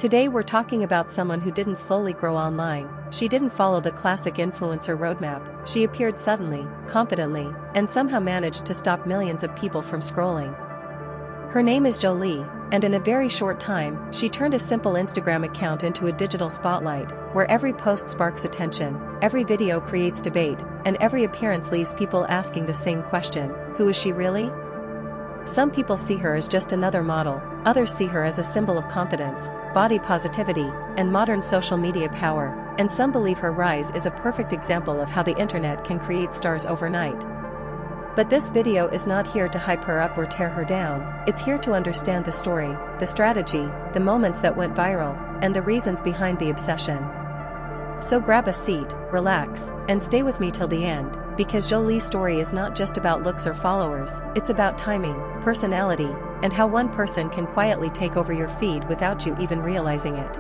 Today we're talking about someone who didn't slowly grow online. She didn't follow the classic influencer roadmap. She appeared suddenly, confidently, and somehow managed to stop millions of people from scrolling. Her name is Jolie, and in a very short time, she turned a simple Instagram account into a digital spotlight, where every post sparks attention, every video creates debate, and every appearance leaves people asking the same question: who is she really? Some people see her as just another model, others see her as a symbol of confidence, body positivity, and modern social media power, and some believe her rise is a perfect example of how the internet can create stars overnight. But this video is not here to hype her up or tear her down, it's here to understand the story, the strategy, the moments that went viral, and the reasons behind the obsession. So grab a seat, relax, and stay with me till the end, because Jolie's story is not just about looks or followers, it's about timing, personality, and how one person can quietly take over your feed without you even realizing it.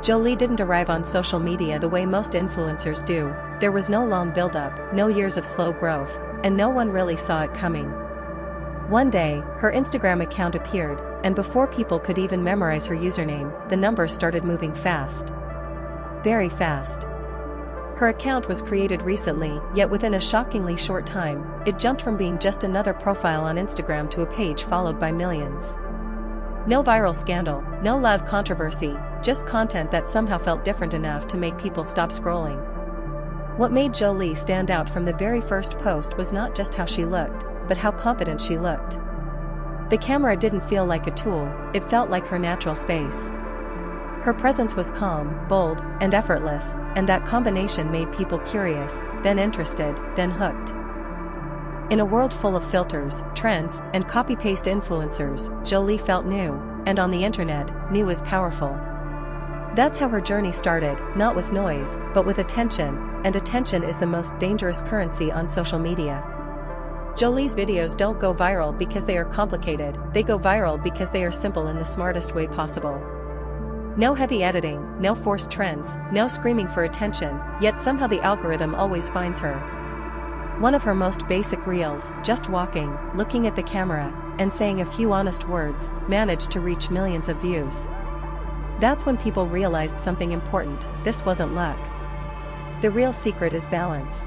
Jolie didn't arrive on social media the way most influencers do. There was no long build-up, no years of slow growth, and no one really saw it coming. One day, her Instagram account appeared, and before people could even memorize her username, the numbers started moving fast. Very fast. Her account was created recently, yet within a shockingly short time, it jumped from being just another profile on Instagram to a page followed by millions. No viral scandal, no loud controversy, just content that somehow felt different enough to make people stop scrolling. What made Jolie stand out from the very first post was not just how she looked, but how confident she looked. The camera didn't feel like a tool, it felt like her natural space. Her presence was calm, bold, and effortless, and that combination made people curious, then interested, then hooked. In a world full of filters, trends, and copy-paste influencers, Jolie felt new, and on the internet, new is powerful. That's how her journey started, not with noise, but with attention, and attention is the most dangerous currency on social media. Jolie's videos don't go viral because they are complicated, they go viral because they are simple in the smartest way possible. No heavy editing, no forced trends, no screaming for attention, yet somehow the algorithm always finds her. One of her most basic reels, just walking, looking at the camera, and saying a few honest words, managed to reach millions of views. That's when people realized something important: this wasn't luck. The real secret is balance.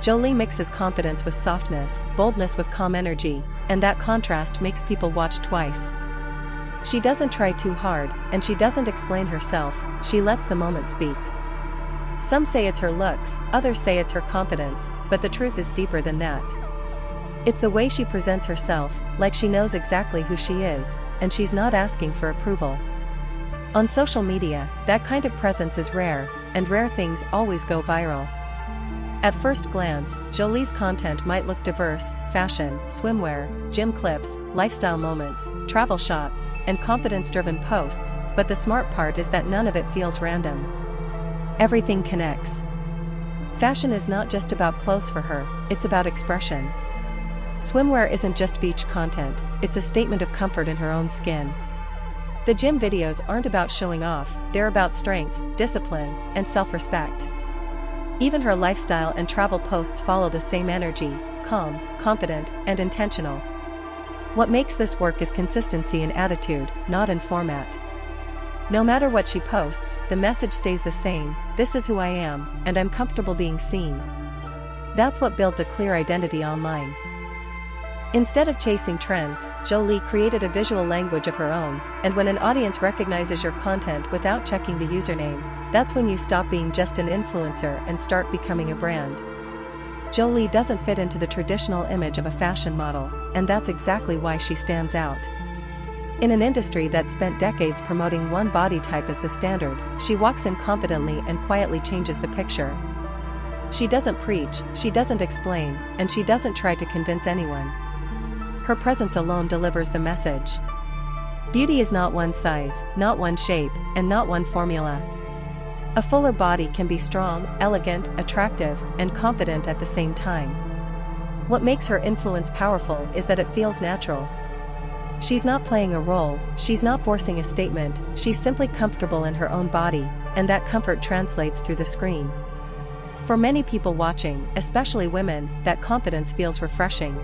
Jolie mixes confidence with softness, boldness with calm energy, and that contrast makes people watch twice. She doesn't try too hard, and she doesn't explain herself, she lets the moment speak. Some say it's her looks, others say it's her confidence, but the truth is deeper than that. It's the way she presents herself, like she knows exactly who she is, and she's not asking for approval. On social media, that kind of presence is rare, and rare things always go viral. At first glance, Jolie's content might look diverse: fashion, swimwear, gym clips, lifestyle moments, travel shots, and confidence-driven posts, but the smart part is that none of it feels random. Everything connects. Fashion is not just about clothes for her, it's about expression. Swimwear isn't just beach content, it's a statement of comfort in her own skin. The gym videos aren't about showing off, they're about strength, discipline, and self-respect. Even her lifestyle and travel posts follow the same energy: calm, confident, and intentional. What makes this work is consistency in attitude, not in format. No matter what she posts, the message stays the same: this is who I am, and I'm comfortable being seen. That's what builds a clear identity online. Instead of chasing trends, Jolie created a visual language of her own, and when an audience recognizes your content without checking the username, that's when you stop being just an influencer and start becoming a brand. Jolie doesn't fit into the traditional image of a fashion model, and that's exactly why she stands out. In an industry that spent decades promoting one body type as the standard, she walks in confidently and quietly changes the picture. She doesn't preach, she doesn't explain, and she doesn't try to convince anyone. Her presence alone delivers the message. Beauty is not one size, not one shape, and not one formula. A fuller body can be strong, elegant, attractive, and confident at the same time. What makes her influence powerful is that it feels natural. She's not playing a role, she's not forcing a statement, she's simply comfortable in her own body, and that comfort translates through the screen. For many people watching, especially women, that confidence feels refreshing.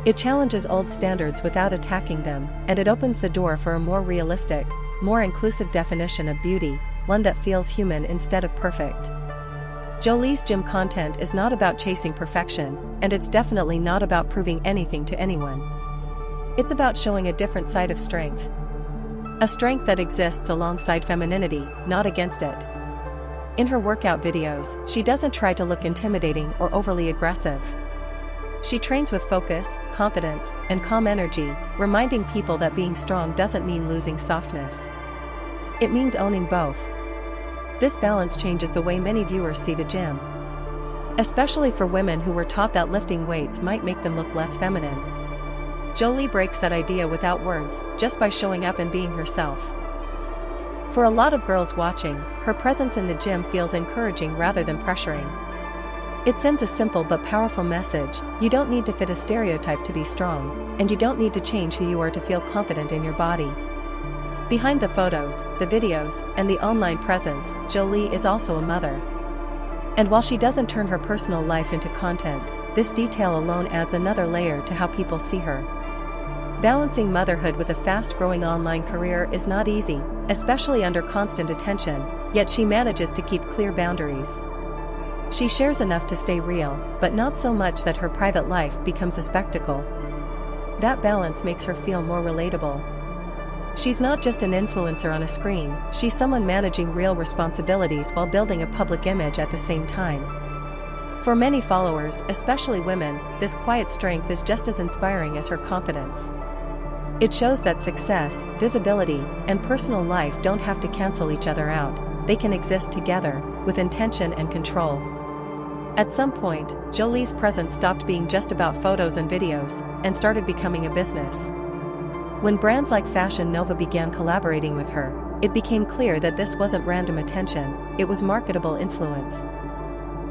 It challenges old standards without attacking them, and it opens the door for a more realistic, more inclusive definition of beauty, one that feels human instead of perfect. Jolie's gym content is not about chasing perfection, and it's definitely not about proving anything to anyone. It's about showing a different side of strength. A strength that exists alongside femininity, not against it. In her workout videos, she doesn't try to look intimidating or overly aggressive. She trains with focus, confidence, and calm energy, reminding people that being strong doesn't mean losing softness. It means owning both. This balance changes the way many viewers see the gym. Especially for women who were taught that lifting weights might make them look less feminine. Jolie breaks that idea without words, just by showing up and being herself. For a lot of girls watching, her presence in the gym feels encouraging rather than pressuring. It sends a simple but powerful message: you don't need to fit a stereotype to be strong, and you don't need to change who you are to feel confident in your body. Behind the photos, the videos, and the online presence, Jolie is also a mother. And while she doesn't turn her personal life into content, this detail alone adds another layer to how people see her. Balancing motherhood with a fast-growing online career is not easy, especially under constant attention, yet she manages to keep clear boundaries. She shares enough to stay real, but not so much that her private life becomes a spectacle. That balance makes her feel more relatable. She's not just an influencer on a screen, she's someone managing real responsibilities while building a public image at the same time. For many followers, especially women, this quiet strength is just as inspiring as her confidence. It shows that success, visibility, and personal life don't have to cancel each other out, they can exist together, with intention and control. At some point, Jolie's presence stopped being just about photos and videos, and started becoming a business. When brands like Fashion Nova began collaborating with her, it became clear that this wasn't random attention, it was marketable influence.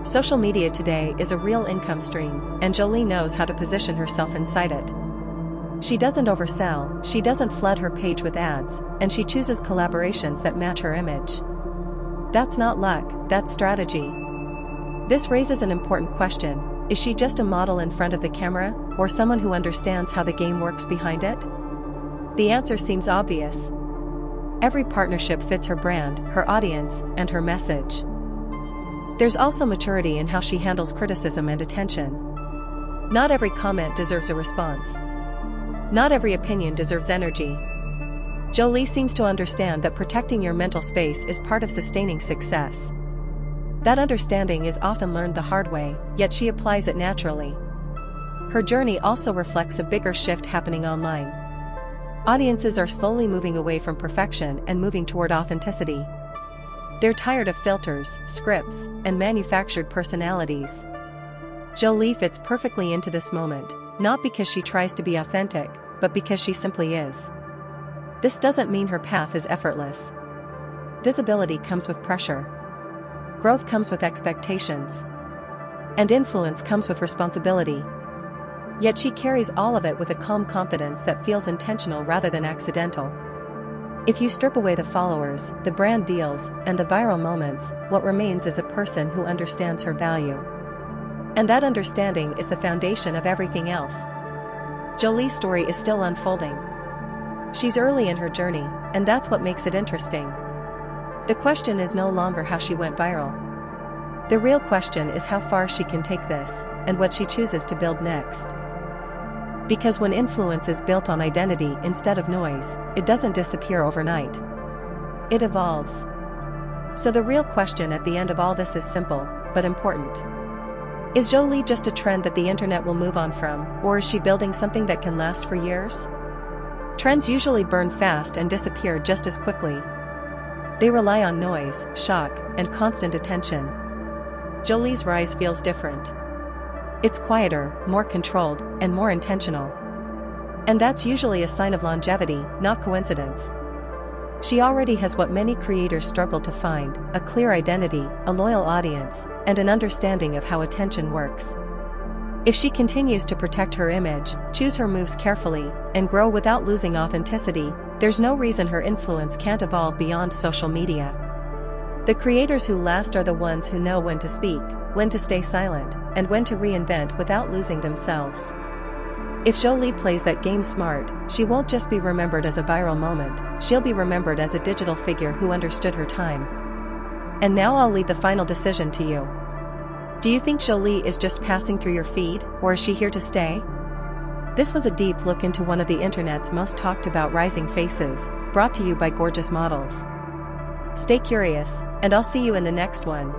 Social media today is a real income stream, and Jolie knows how to position herself inside it. She doesn't oversell, she doesn't flood her page with ads, and she chooses collaborations that match her image. That's not luck, that's strategy. This raises an important question: is she just a model in front of the camera, or someone who understands how the game works behind it? The answer seems obvious. Every partnership fits her brand, her audience, and her message. There's also maturity in how she handles criticism and attention. Not every comment deserves a response. Not every opinion deserves energy. Jolie seems to understand that protecting your mental space is part of sustaining success. That understanding is often learned the hard way, yet she applies it naturally. Her journey also reflects a bigger shift happening online. Audiences are slowly moving away from perfection and moving toward authenticity. They're tired of filters, scripts, and manufactured personalities. Jolie fits perfectly into this moment, not because she tries to be authentic, but because she simply is. This doesn't mean her path is effortless. Visibility comes with pressure. Growth comes with expectations. And influence comes with responsibility. Yet she carries all of it with a calm confidence that feels intentional rather than accidental. If you strip away the followers, the brand deals, and the viral moments, what remains is a person who understands her value. And that understanding is the foundation of everything else. Jolie's story is still unfolding. She's early in her journey, and that's what makes it interesting. The question is no longer how she went viral. The real question is how far she can take this, and what she chooses to build next. Because when influence is built on identity instead of noise, it doesn't disappear overnight. It evolves. So the real question at the end of all this is simple, but important. Is Jolie just a trend that the internet will move on from, or is she building something that can last for years? Trends usually burn fast and disappear just as quickly. They rely on noise, shock, and constant attention. Jolie's rise feels different. It's quieter, more controlled, and more intentional. And that's usually a sign of longevity, not coincidence. She already has what many creators struggle to find: a clear identity, a loyal audience, and an understanding of how attention works. If she continues to protect her image, choose her moves carefully, and grow without losing authenticity, there's no reason her influence can't evolve beyond social media. The creators who last are the ones who know when to speak, when to stay silent, and when to reinvent without losing themselves. If Jolie plays that game smart, she won't just be remembered as a viral moment, she'll be remembered as a digital figure who understood her time. And now I'll leave the final decision to you. Do you think Jolie is just passing through your feed, or is she here to stay? This was a deep look into one of the internet's most talked about rising faces, brought to you by gorgeous models. Stay curious, and I'll see you in the next one.